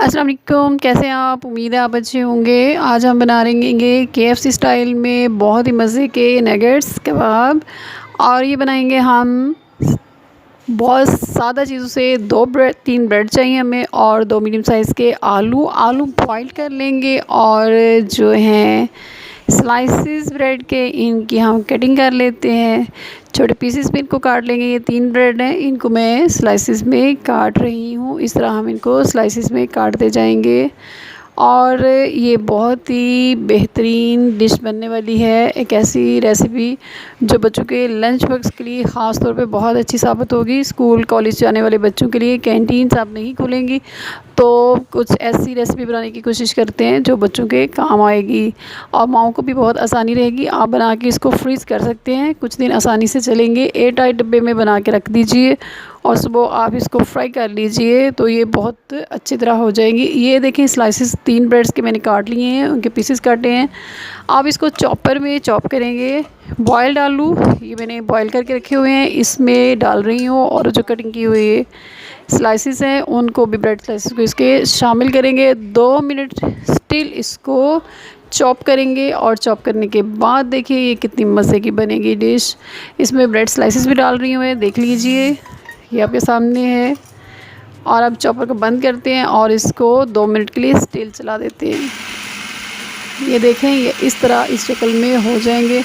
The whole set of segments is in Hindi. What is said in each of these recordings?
अस्सलाम वालेकुम, कैसे हैं आप? उम्मीद है आप अच्छे होंगे। आज हम बना लेंगे केएफसी स्टाइल में बहुत ही मज़े के नगेट्स कबाब। और ये बनाएंगे हम बहुत सादा चीज़ों से। 3 ब्रेड चाहिए हमें और 2 मीडियम साइज़ के आलू बॉईल कर लेंगे। और जो हैं स्लाइसेस ब्रेड के, इनकी हम कटिंग कर लेते हैं। छोटे पीसेस में इनको काट लेंगे। ये 3 ब्रेड हैं, इनको मैं स्लाइसेस में काट रही हूँ। इस तरह हम इनको स्लाइसेस में काटते जाएंगे। और ये बहुत ही बेहतरीन डिश बनने वाली है। एक ऐसी रेसिपी जो बच्चों के लंच बॉक्स के लिए ख़ास तौर पे बहुत अच्छी साबित होगी। स्कूल कॉलेज जाने वाले बच्चों के लिए कैंटीन्स आप नहीं खोलेंगी तो कुछ ऐसी रेसिपी बनाने की कोशिश करते हैं जो बच्चों के काम आएगी और माओं को भी बहुत आसानी रहेगी। आप बना के इसको फ्रीज़ कर सकते हैं, कुछ दिन आसानी से चलेंगे। एयर टाइट डब्बे में बना के रख दीजिए और सुबह आप इसको फ्राई कर लीजिए तो ये बहुत अच्छी तरह हो जाएंगी। ये देखें, स्लाइसेस 3 ब्रेड्स के मैंने काट लिए हैं, उनके पीसेस काटे हैं। आप इसको चॉपर में चॉप करेंगे। बॉयल्ड आलू ये मैंने बॉयल करके रखे हुए हैं, इसमें डाल रही हूँ। और जो कटिंग की हुई स्लाइसेस हैं उनको भी, ब्रेड स्लाइसेस को इसके शामिल करेंगे। 2 मिनट स्टिल इसको चॉप करेंगे। और चॉप करने के बाद देखिए ये कितनी मज़े की बनेगी डिश। इसमें ब्रेड स्लाइसेस भी डाल रही हूँ मैं, देख लीजिए ये आपके सामने है। और अब चॉपर को बंद करते हैं और इसको 2 मिनट के लिए स्टिल चला देते हैं। ये देखें, ये इस तरह इस शक्ल में हो जाएंगे।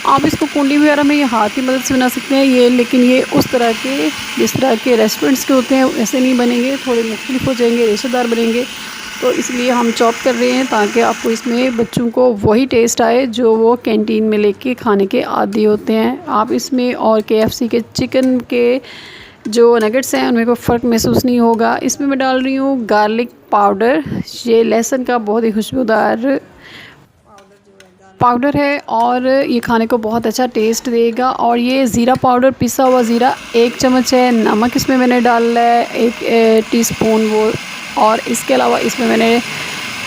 आप इसको कुंडी वगैरह में ये हाथ की मदद से बना सकते हैं ये, लेकिन ये उस तरह के जिस तरह के रेस्टोरेंट्स के होते हैं ऐसे नहीं बनेंगे, थोड़े मुख्तलिफ हो जाएंगे, रेशेदार बनेंगे। तो इसलिए हम चॉप कर रहे हैं ताकि आपको इसमें बच्चों को वही टेस्ट आए जो वो कैंटीन में लेके खाने के आदी होते हैं। आप इसमें और केएफसी के चिकन के जो नगेट्स हैं उनमें कोई फ़र्क महसूस नहीं होगा। इसमें मैं डाल रही हूँ गार्लिक पाउडर। ये लहसुन का बहुत ही खुशबूदार पाउडर है और ये खाने को बहुत अच्छा टेस्ट देगा। और ये ज़ीरा पाउडर, पिसा हुआ ज़ीरा 1 चम्मच है। नमक इसमें मैंने डाला है 1 टीस्पून वो। और इसके अलावा इसमें मैंने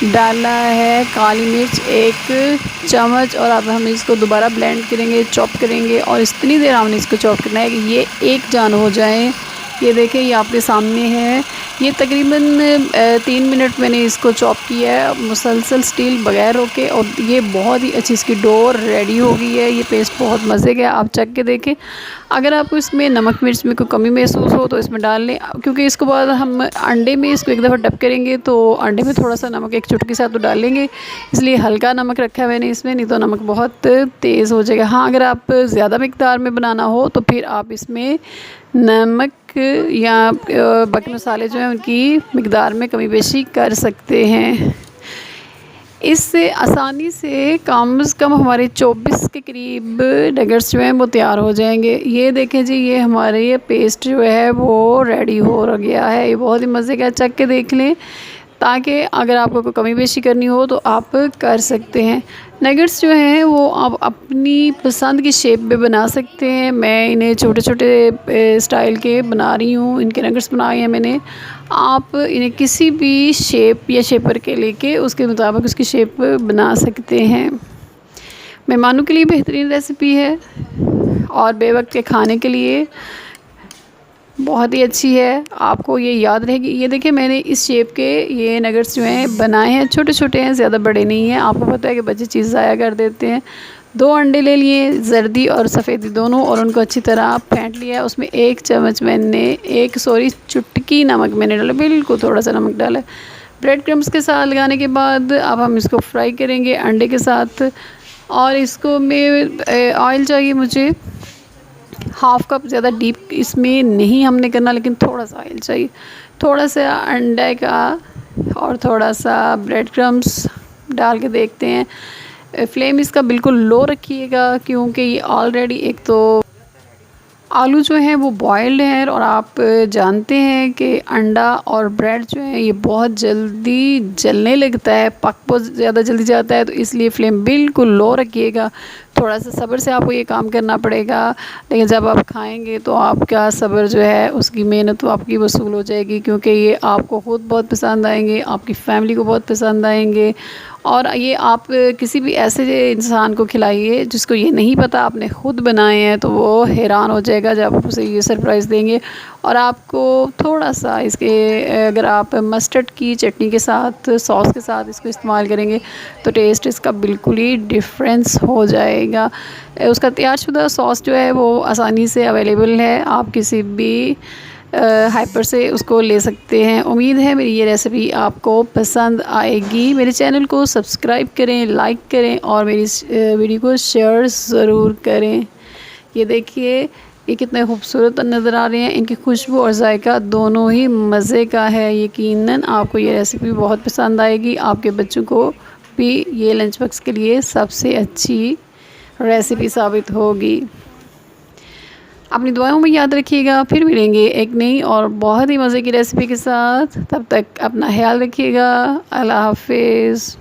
डाला है काली मिर्च 1 चम्मच। और अब हम इसको दोबारा ब्लेंड करेंगे, चॉप करेंगे। और इतनी देर हमने इसको चॉप करना है कि ये एक जान हो जाए। ये देखें, ये आपके सामने है। ये तकरीबन 3 मिनट मैंने इसको चॉप किया है मुसलसल स्टील बगैर रोके। और ये बहुत ही अच्छी इसकी डो रेडी हो गई है। ये पेस्ट बहुत मज़े का है, आप चख के देखें। अगर आपको इसमें नमक मिर्च में कोई कमी महसूस हो तो इसमें डाल लें, क्योंकि इसके बाद हम अंडे में इसको एक दफ़ा डप करेंगे तो अंडे में थोड़ा सा नमक एक चुटकी साथ तो डालेंगे, इसलिए हल्का नमक रखा है मैंने इसमें, नहीं तो नमक बहुत तेज़ हो जाएगा। हाँ, अगर आप ज़्यादा मिकदार में बनाना हो तो फिर आप इसमें नमक या बाकी मसाले जो हैं उनकी मिकदार में कमी बेशी कर सकते हैं। इससे आसानी से कम से कम हमारे 24 के करीब नगेट्स जो हैं वो तैयार हो जाएंगे। ये देखें जी, ये हमारे ये पेस्ट जो है वो रेडी हो गया है। ये बहुत ही मज़े का, चख के देख लें ताकि अगर आपको कोई कमी बेशी करनी हो तो आप कर सकते हैं। नगेट्स जो हैं वो आप अपनी पसंद की शेप में बना सकते हैं। मैं इन्हें छोटे छोटे स्टाइल के बना रही हूँ, इनके नगेट्स बनाए हैं मैंने। आप इन्हें किसी भी शेप या शेपर के लेके उसके मुताबिक उसकी शेप बना सकते हैं। मेहमानों के लिए बेहतरीन रेसिपी है और बेवक्त के खाने के लिए बहुत ही अच्छी है। आपको ये याद रहेगी। ये देखिए, मैंने इस शेप के ये नगेट्स जो हैं बनाए हैं, छोटे छोटे हैं, ज़्यादा बड़े नहीं हैं। आपको पता है कि बच्चे चीज़ ज़ाया कर देते हैं। 2 अंडे ले लिए, जर्दी और सफ़ेदी दोनों, और उनको अच्छी तरह फेंट लिया। उसमें 1 चम्मच मैंने चुटकी नमक मैंने डाला, बिल्कुल थोड़ा सा नमक डाला। ब्रेड क्रम्स के साथ लगाने के बाद अब हम इसको फ्राई करेंगे अंडे के साथ। और इसको मैं ऑयल चाहिए मुझे 1/2 कप, ज़्यादा डीप इसमें नहीं हमने करना, लेकिन थोड़ा सा ऑयल चाहिए, थोड़ा सा अंडे का और थोड़ा सा ब्रेड क्रम्स डाल के देखते हैं। फ्लेम इसका बिल्कुल लो रखिएगा क्योंकि ये ऑलरेडी एक तो आलू जो हैं वो बॉयल्ड हैं और आप जानते हैं कि अंडा और ब्रेड जो है ये बहुत जल्दी जलने लगता है, पक बहुत ज़्यादा जल्दी जाता है। तो इसलिए फ्लेम बिल्कुल लो रखिएगा। थोड़ा सा सब्र से आपको ये काम करना पड़ेगा, लेकिन जब आप खाएंगे तो आपका सब्र जो है उसकी मेहनत तो आपकी वसूल हो जाएगी, क्योंकि ये आपको ख़ुद बहुत पसंद आएंगे, आपकी फ़ैमिली को बहुत पसंद आएंगे और ये आप किसी भी ऐसे इंसान को खिलाइए जिसको ये नहीं पता आपने ख़ुद बनाए हैं, तो वो हैरान हो जाएगा जब आप उसे ये सरप्राइज़ देंगे। और आपको थोड़ा सा इसके अगर आप मस्टर्ड की चटनी के साथ, सॉस के साथ इसको इस्तेमाल करेंगे तो टेस्ट इसका बिल्कुल ही डिफरेंस हो जाएगा। उसका तैयारशुदा सॉस जो है वो आसानी से अवेलेबल है, आप किसी भी हाइपर से उसको ले सकते हैं। उम्मीद है मेरी ये रेसिपी आपको पसंद आएगी। मेरे चैनल को सब्सक्राइब करें, लाइक करें और मेरी वीडियो को शेयर ज़रूर करें। ये देखिए ये कितने खूबसूरत नज़र आ रहे हैं, इनकी खुशबू और जायका दोनों ही मज़े का है। यकीनन आपको ये रेसिपी बहुत पसंद आएगी, आपके बच्चों को भी ये लंच बॉक्स के लिए सबसे अच्छी रेसिपी साबित होगी। अपनी दुआओं में याद रखिएगा। फिर मिलेंगे एक नई और बहुत ही मज़े की रेसिपी के साथ। तब तक अपना ख्याल रखिएगा। अल्लाह हाफ़िज़।